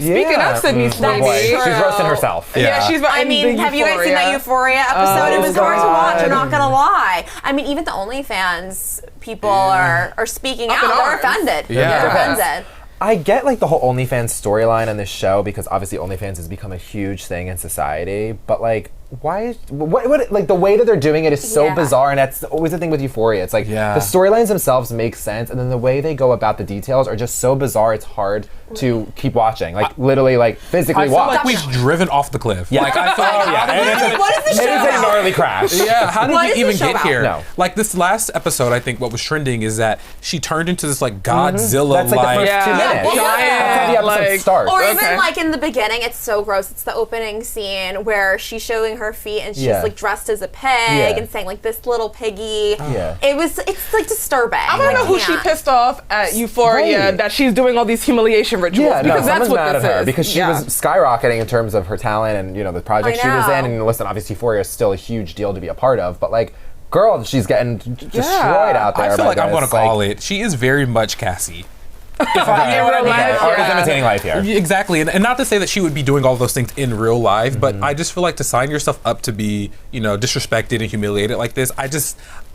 Speaking of Sydney Sweeney, she's roasting herself. She's. I mean, have you guys seen that Euphoria episode? It was hard to watch. I'm not gonna lie. I mean, even the OnlyFans people are speaking out. They're offended. They're offended. I get like the whole OnlyFans storyline on this show because obviously OnlyFans has become a huge thing in society, but like why what like the way that they're doing it is so bizarre, and that's always the thing with Euphoria. It's like the storylines themselves make sense, and then the way they go about the details are just so bizarre it's hard to keep watching. Like literally like physically watch. I feel like we've driven off the cliff. Yeah. Like I feel what is the show? It is a gnarly crash. Yeah, how did we even get here? No. Like this last episode, I think what was trending is that she turned into this like Godzilla That's like the first 2 minutes. That's how the episode starts. Or even like in the beginning, it's so gross. It's the opening scene where she's showing her feet and she's like dressed as a pig and saying like this little piggy. It's like disturbing. I want to know who she pissed off at Euphoria that she's doing all these humiliation rituals because that's what mad this at her is. because she was skyrocketing in terms of her talent and the project she was in. And listen, obviously Euphoria is still a huge deal to be a part of, but like, girl, she's getting destroyed out there. I feel like I'm gonna call it. She is very much Cassie. If I in real life, Artist imitating life here. Exactly, and not to say that she would be doing all those things in real life, but I just feel like to sign yourself up to be, disrespected and humiliated like this,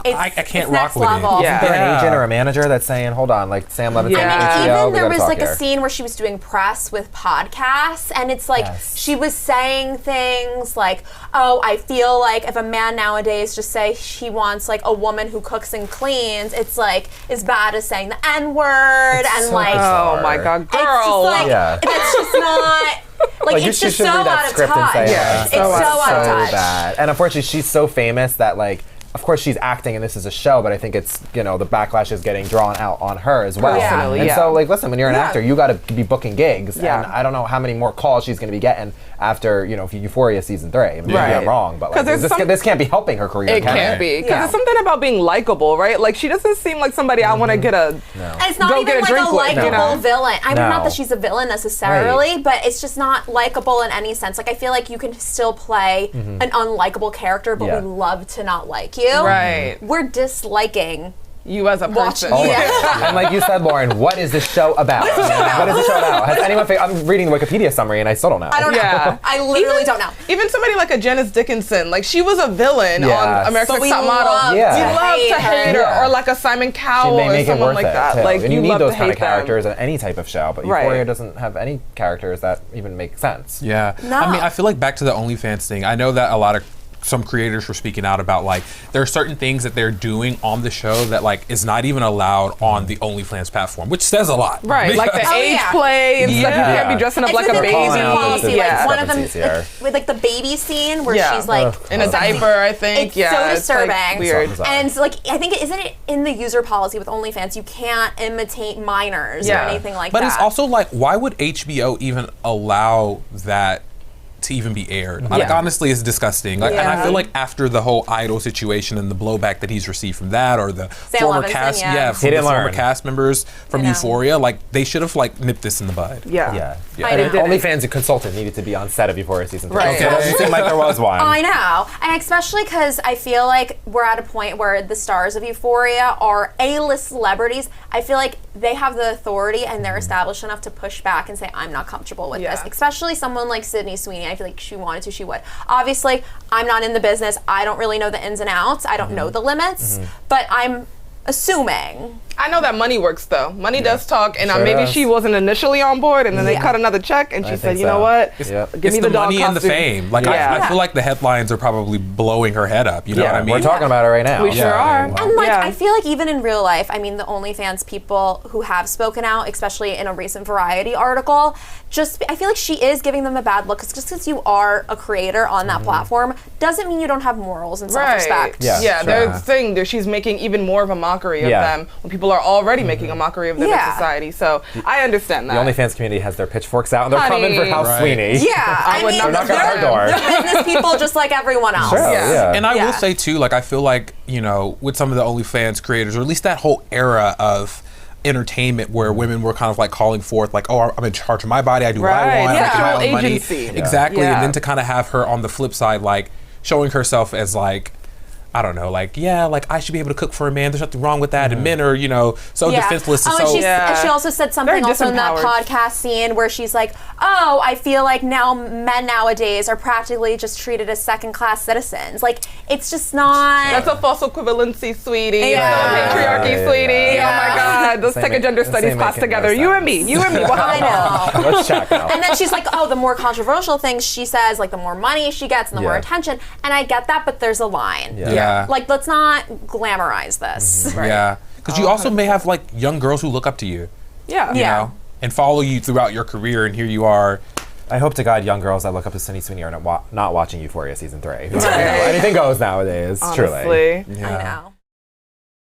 I can't rock with it. Isn't there an agent or a manager that's saying, hold on, like Sam Levinson? I mean, even there was like a scene where she was doing press with podcasts, and it's like she was saying things like, oh, I feel like if a man nowadays just say he wants like a woman who cooks and cleans, it's like as bad as saying the N-word and like, oh my God, girl. It's just like, that's just not. Like it's just so out of touch. It's so out of touch. Bad. And unfortunately, she's so famous that like, of course she's acting and this is a show, but I think it's, the backlash is getting drawn out on her as well. And so like, listen, when you're an actor, you got to be booking gigs. And I don't know how many more calls she's going to be getting after, Euphoria season 3. I mean, maybe I'm wrong, but like, this can't be helping her career. It can't be. Because there's something about being likable, right? Like she doesn't seem like somebody I want to get a And it's not even like a likable villain. I mean, not that she's a villain necessarily, but it's just not likable in any sense. Like I feel like you can still play an unlikable character, but we love to not like you. Right. We're disliking you as a person. And like you said, Lauren, what is this show about? What is the show about? Has anyone I'm reading the Wikipedia summary and I still don't know. I don't know. I literally don't know. Even somebody like a Janice Dickinson, like she was a villain on America's Next Top Model. We love to hate her. Or like a Simon Cowell or someone like that. Like and you need those kind of characters in any type of show, but Euphoria doesn't have any characters that even make sense. Yeah. No. I mean, I feel like back to the OnlyFans thing, I know that some creators were speaking out about like there are certain things that they're doing on the show that like is not even allowed on the OnlyFans platform, which says a lot. Right, like the age play and stuff. You can't be dressing up like a baby. Policy. Like one of them with like the baby scene where she's like in a diaper, I think. It's so disturbing. Like weird. And it's like I think isn't it in the user policy with OnlyFans you can't imitate minors or anything like that. But it's also like why would HBO even allow that to even be aired? Like honestly, it's disgusting. Like, and I feel like after the whole Idol situation and the blowback that he's received from that, or the former cast, former cast members from Euphoria, like they should have like nipped this in the bud. And OnlyFans consultant needed to be on set of Euphoria season 3. Right. Okay, it doesn't seem like there was one. I know, and especially because I feel like we're at a point where the stars of Euphoria are A-list celebrities. I feel like they have the authority and they're established enough to push back and say, I'm not comfortable with this. Especially someone like Sydney Sweeney. I feel like she wanted to, she would. Obviously, I'm not in the business. I don't really know the ins and outs. I don't know the limits, but I'm assuming. I know that money works though. Money does talk, and maybe she wasn't initially on board, and then they cut another check, and she said, "You know what? Give me the dog money and the fame." Like I feel like the headlines are probably blowing her head up. You know what I mean? We're talking about it right now. We sure are. And like I feel like even in real life, I mean, the OnlyFans people who have spoken out, especially in a recent Variety article, I feel like she is giving them a bad look. Because just because you are a creator on that platform doesn't mean you don't have morals and self-respect. They're saying that she's making even more of a mockery of them when people are already making a mockery of them in society. So I understand that. The OnlyFans community has their pitchforks out and they're coming for House Sweeney. Yeah, I mean, they're knocking on her door. They're business people just like everyone else. And I will say too, like I feel like, with some of the OnlyFans creators, or at least that whole era of entertainment where women were kind of like calling forth like, oh, I'm in charge of my body, I do what I want, I make my own money. Exactly. And then to kind of have her on the flip side, like showing herself as like I don't know, like, yeah, like I should be able to cook for a man. There's nothing wrong with that. And men are, so defenseless. And she also said something also in that podcast scene where she's like, oh, I feel like now men nowadays are practically just treated as second-class citizens. Like, it's just not. That's a false equivalency, sweetie. Patriarchy, sweetie. Oh my God. Let's take a gender studies class together. You and me. I know. Let's check now. And then she's like, oh, the more controversial things she says, like the more money she gets and the more attention. And I get that, but there's a line. Like, let's not glamorize this. Right. Yeah. Because you also may have, like, young girls who look up to you. Yeah. You know, and follow you throughout your career, and here you are. I hope to God young girls that look up to Sweeney are not watching Euphoria season 3. Anything goes nowadays, Honestly. truly. I know.